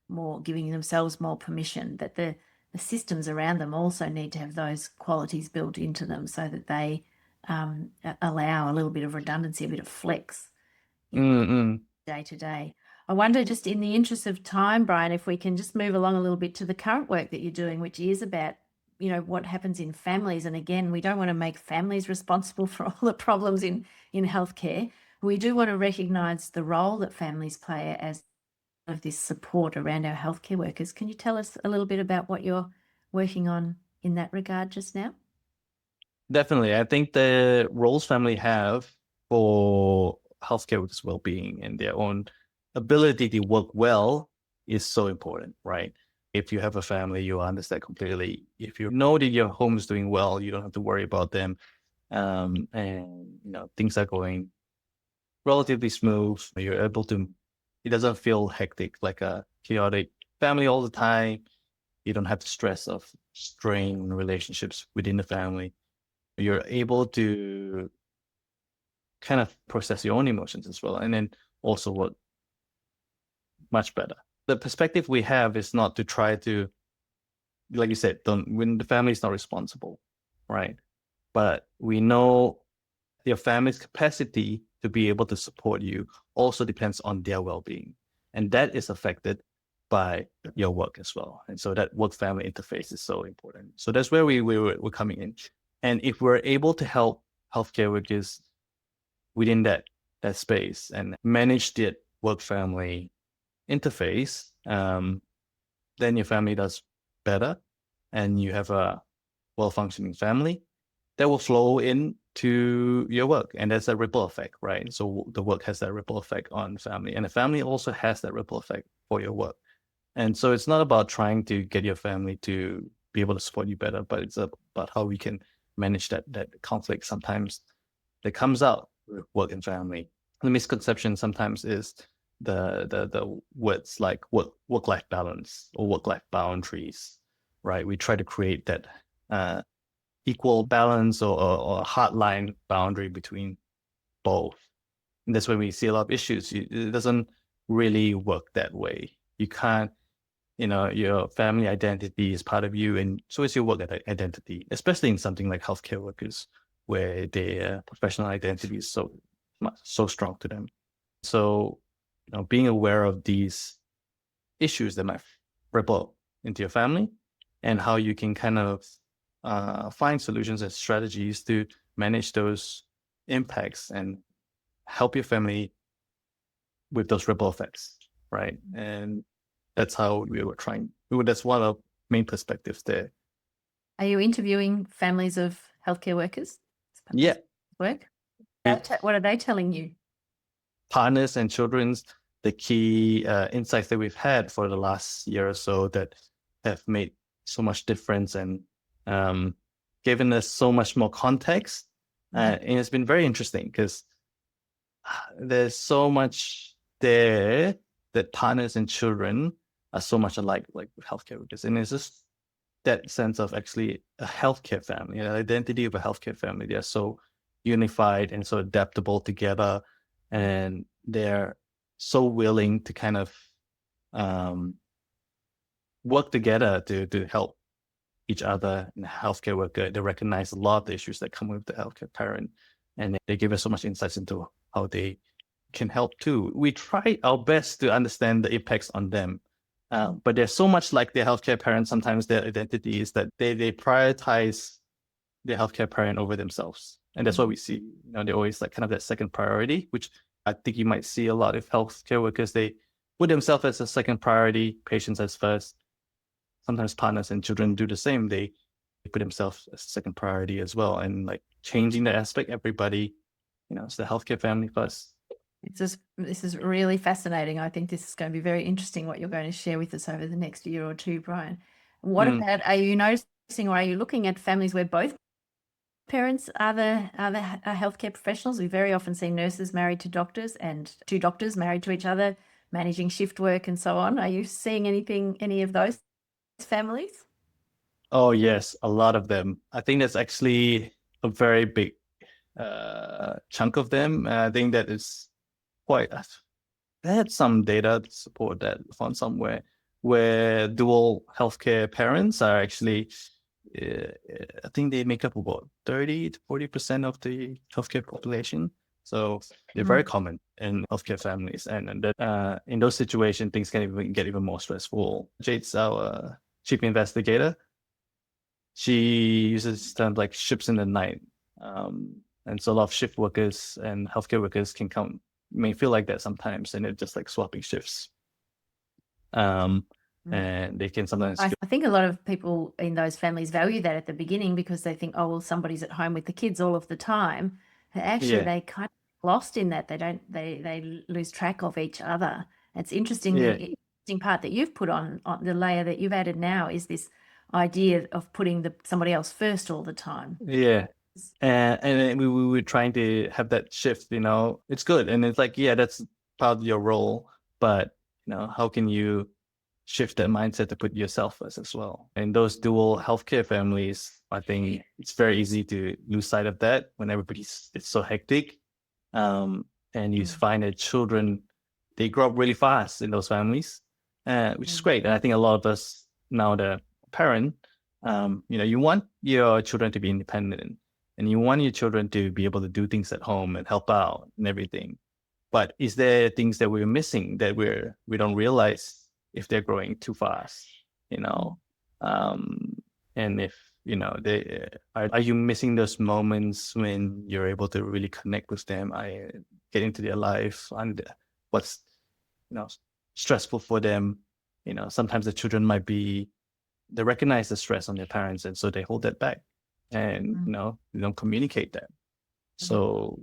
more giving themselves more permission, that the systems around them also need to have those qualities built into them so that they allow a little bit of redundancy, a bit of flex day to day. I wonder, just in the interest of time, Brian, if we can just move along a little bit to the current work that you're doing, which is about, what happens in families. And again, we don't want to make families responsible for all the problems in healthcare. We do want to recognise the role that families play as of this support around our healthcare workers. Can you tell us a little bit about what you're working on in that regard just now? Definitely. I think the roles family have for healthcare workers' well-being and their own ability to work well is so important, right? If you have a family, you understand completely. If you know that your home is doing well, you don't have to worry about them. And things are going relatively smooth. You're able to, it doesn't feel hectic, like a chaotic family all the time. You don't have the stress of strained relationships within the family. You're able to kind of process your own emotions as well, and then also work much better. The perspective we have is not to try to, like you said, when the family is not responsible, right? But we know your family's capacity to be able to support you also depends on their well-being, and that is affected by your work as well. And so that work-family interface is so important. So that's where we're coming in. And if we're able to help healthcare workers within that space and manage the work-family interface, then your family does better and you have a well-functioning family that will flow into your work. And there's a ripple effect, right? So the work has that ripple effect on family, and the family also has that ripple effect for your work. And so it's not about trying to get your family to be able to support you better, but it's about how we can manage that conflict sometimes that comes out with work and family. The misconception sometimes is the words like work-life balance or work-life boundaries, right? We try to create that equal balance or a hard line boundary between both. And that's when we see a lot of issues. It doesn't really work that way. You can't, your family identity is part of you, and so is your work identity, especially in something like healthcare workers, where their professional identity is so strong to them. So, being aware of these issues that might ripple into your family and how you can kind of find solutions and strategies to manage those impacts and help your family with those ripple effects, right? And that's how we were trying. That's one of the main perspectives there. Are you interviewing families of healthcare workers? Yeah. Work? What are they telling you? Partners and children's the key insights that we've had for the last year or so that have made so much difference and given us so much more context. And it's been very interesting because there's so much there that partners and children are so much alike, like with healthcare workers. And it's just that sense of actually a healthcare family, an identity of a healthcare family. They're so unified and so adaptable together, and they're so willing to kind of work together to help each other and the healthcare worker. They recognize a lot of the issues that come with the healthcare parent, and they give us so much insights into how they can help too. We try our best to understand the impacts on them. But there's so much like their healthcare parents, sometimes their identity is that they prioritize their healthcare parent over themselves. And that's what we see. They're always like kind of that second priority, which I think you might see a lot of healthcare workers. They put themselves as a second priority, patients as first. Sometimes partners and children do the same. They put themselves as a second priority as well. And like changing that aspect, everybody, it's the healthcare family first. This is really fascinating. I think this is going to be very interesting what you're going to share with us over the next year or two, Brian. What about, are you noticing or are you looking at families where both parents are the healthcare professionals? We very often see nurses married to doctors and two doctors married to each other, managing shift work and so on. Are you seeing any of those families? Oh, yes, a lot of them. I think that's actually a very big chunk of them. I think that is quite, I had some data to support that, found somewhere, where dual healthcare parents are actually, I think they make up about 30 to 40% of the healthcare population. So they're very common in healthcare families. And that in those situations, things can get even more stressful. Jade's our chief investigator. She uses terms like ships in the night. And so a lot of shift workers and healthcare workers may feel like that sometimes, and they're just like swapping shifts. And they can sometimes I think a lot of people in those families value that at the beginning because they think, oh, well, somebody's at home with the kids all of the time. And actually, they kind of lost in that. They lose track of each other. It's interesting. The interesting part that you've put on the layer that you've added now is this idea of putting somebody else first all the time. Yeah. And we were trying to have that shift, it's good. And it's like, that's part of your role, but how can you shift that mindset to put yourself first as well? And those dual healthcare families, I think it's very easy to lose sight of that when it's so hectic. And you find that children, they grow up really fast in those families, which is great. And I think a lot of us now, the parent, you want your children to be independent and you want your children to be able to do things at home and help out and everything. But is there things that we're missing that we don't realize if they're growing too fast, and if, are you missing those moments when you're able to really connect with them? I get into their life and what's, stressful for them. Sometimes the children they recognize the stress on their parents, and so they hold that back and, they don't communicate that. So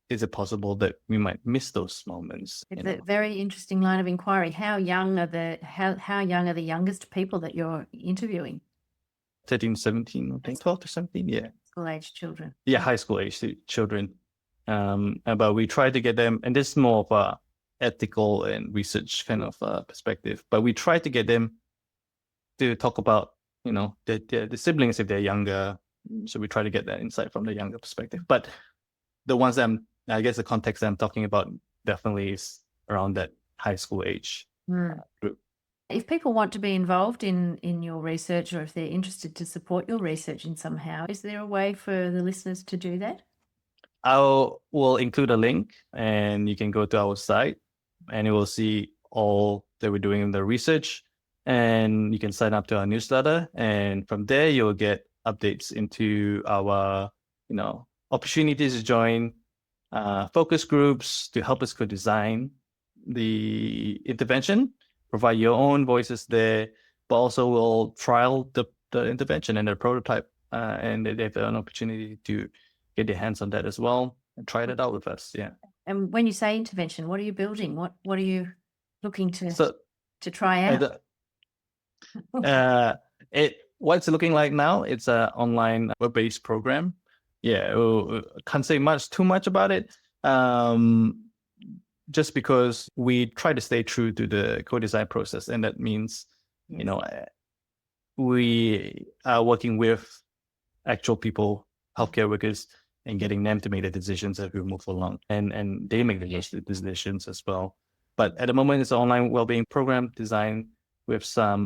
is it possible that we might miss those moments? It's a very interesting line of inquiry. How young are the youngest people that you're interviewing? 13, 17, I think 12 to 17, yeah. School age children. Yeah, high school age children. But we try to get them, and this is more of a ethical and research kind of perspective, but we try to get them to talk about, the siblings if they're younger. So we try to get that insight from the younger perspective. But the ones I guess the context that I'm talking about definitely is around that high school age group. If people want to be involved in your research, or if they're interested to support your research in somehow, is there a way for the listeners to do that? We'll include a link, and you can go to our site and you will see all that we're doing in the research, and you can sign up to our newsletter, and from there you'll get updates into our, opportunities to join focus groups to help us co-design the intervention, provide your own voices there, but also we'll trial the intervention and the prototype, and they have an opportunity to get their hands on that as well. and tried it out with us. Yeah. And when you say intervention, what are you building? What are you looking So to try out? What's it looking like now? It's an online web-based program. Yeah, can't say too much about it. Just because we try to stay true to the co-design process, and that means, Yes. We are working with actual people, healthcare workers, and getting them to make the decisions as we move along, and they make the decisions as well. But at the moment, it's an online well-being program designed with some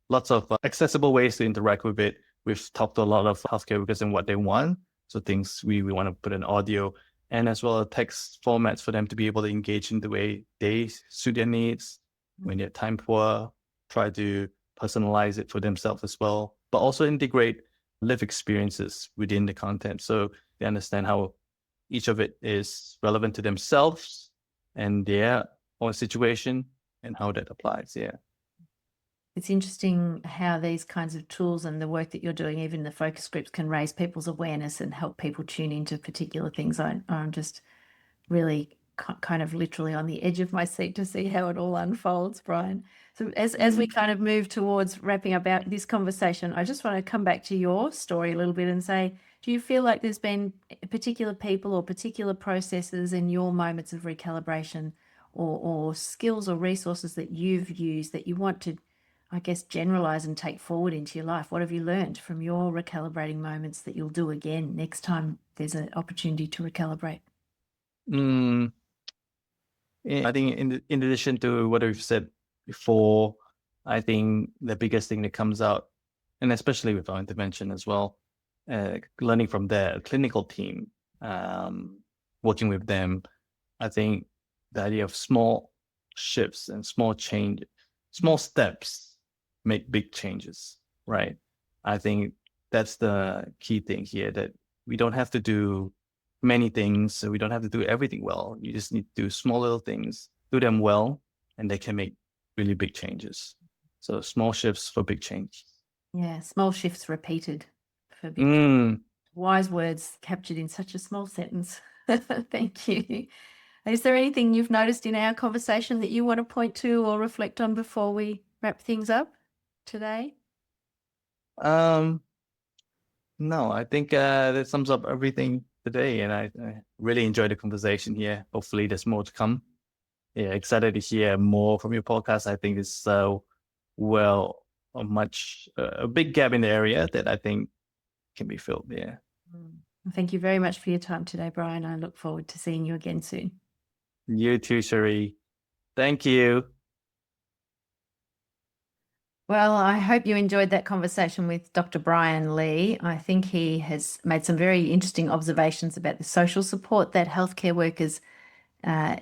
lots of accessible ways to interact with it. We've talked to a lot of healthcare workers and what they want. So things we want to put in audio and as well as text formats for them to be able to engage in the way they suit their needs when they're time poor, try to personalize it for themselves as well, but also integrate live experiences within the content so they understand how each of it is relevant to themselves and their own situation and how that applies. Yeah. It's interesting how these kinds of tools and the work that you're doing, even the focus groups, can raise people's awareness and help people tune into particular things. I'm just really kind of literally on the edge of my seat to see how it all unfolds, Brian. So as we kind of move towards wrapping up this conversation, I just want to come back to your story a little bit and say, do you feel like there's been particular people or particular processes in your moments of recalibration or skills or resources that you've used that you want to, I guess, generalize and take forward into your life? What have you learned from your recalibrating moments that you'll do again next time there's an opportunity to recalibrate? I think in addition to what we've said before, I think the biggest thing that comes out, and especially with our intervention as well, learning from the clinical team, working with them, I think the idea of small shifts and small steps make big changes, right? I think that's the key thing here, that we don't have to do many things, so we don't have to do everything well. You just need to do small little things, do them well, and they can make really big changes. So small shifts for big change. Yeah, small shifts repeated for big change. Wise words captured in such a small sentence. Thank you. Is there anything you've noticed in our conversation that you want to point to or reflect on before we wrap things up today? No, I think that sums up everything today, and I really enjoyed the conversation here. Hopefully there's more to come. Yeah, excited to hear more from your podcast. I think it's a big gap in the area that I think can be filled. Yeah. Thank you very much for your time today, Brian. I look forward to seeing you again soon. You too, Sharee. Thank you. Well, I hope you enjoyed that conversation with Dr. Brian Lee. I think he has made some very interesting observations about the social support that healthcare workers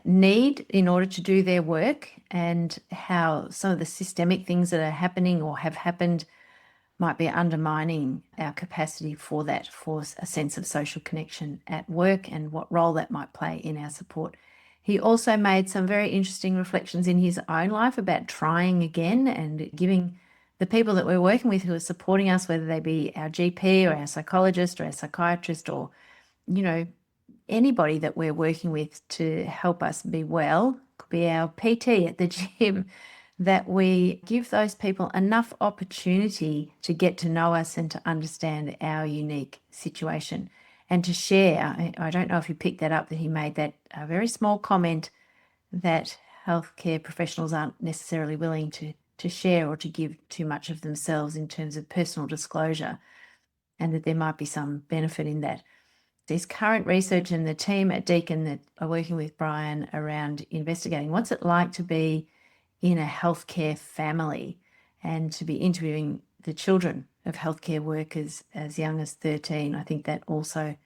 need in order to do their work, and how some of the systemic things that are happening or have happened might be undermining our capacity for a sense of social connection at work, and what role that might play in our support. He also made some very interesting reflections in his own life about trying again and giving the people that we're working with who are supporting us, whether they be our GP or our psychologist or our psychiatrist or, anybody that we're working with to help us be well, could be our PT at the gym, that we give those people enough opportunity to get to know us and to understand our unique situation and to share. I don't know if you picked that up, that he made that a very small comment that healthcare professionals aren't necessarily willing to share or to give too much of themselves in terms of personal disclosure, and that there might be some benefit in that. There's current research in the team at Deakin that are working with Brian around investigating what's it like to be in a healthcare family and to be interviewing the children of healthcare workers as young as 13. I think that also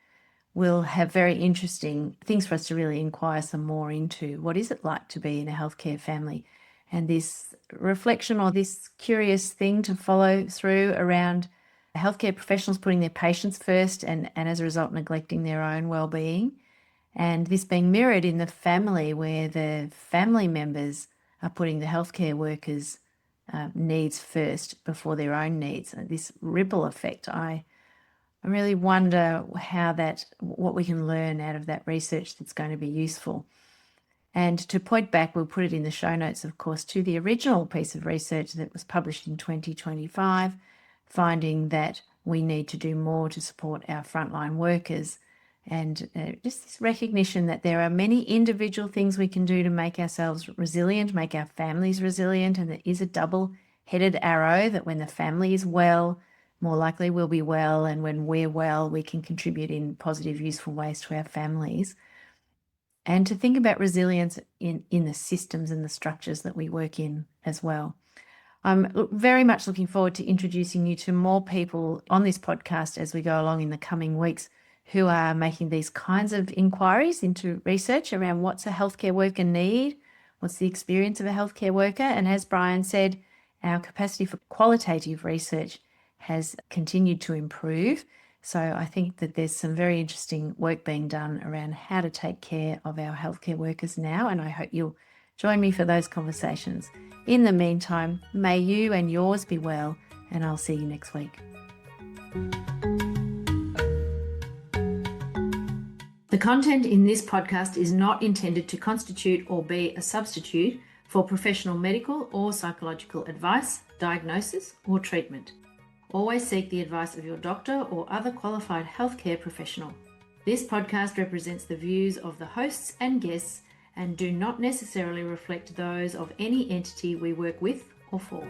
will have very interesting things for us to really inquire some more into. What is it like to be in a healthcare family? And this reflection or this curious thing to follow through around healthcare professionals putting their patients first and as a result neglecting their own well-being. And this being mirrored in the family, where the family members are putting the healthcare workers' needs first before their own needs. And this ripple effect, I I really wonder what we can learn out of that research that's going to be useful. And to point back, we'll put it in the show notes, of course, to the original piece of research that was published in 2025, finding that we need to do more to support our frontline workers. And just this recognition that there are many individual things we can do to make ourselves resilient, make our families resilient. And there is a double-headed arrow that when the family is well, more likely we'll be well. And when we're well, we can contribute in positive, useful ways to our families. And to think about resilience in the systems and the structures that we work in as well. I'm very much looking forward to introducing you to more people on this podcast as we go along in the coming weeks who are making these kinds of inquiries into research around what's a healthcare worker need, what's the experience of a healthcare worker. And as Brian said, our capacity for qualitative research has continued to improve. So I think that there's some very interesting work being done around how to take care of our healthcare workers now, and I hope you'll join me for those conversations. In the meantime, may you and yours be well, and I'll see you next week. The content in this podcast is not intended to constitute or be a substitute for professional medical or psychological advice, diagnosis, or treatment. Always seek the advice of your doctor or other qualified healthcare professional. This podcast represents the views of the hosts and guests and do not necessarily reflect those of any entity we work with or for.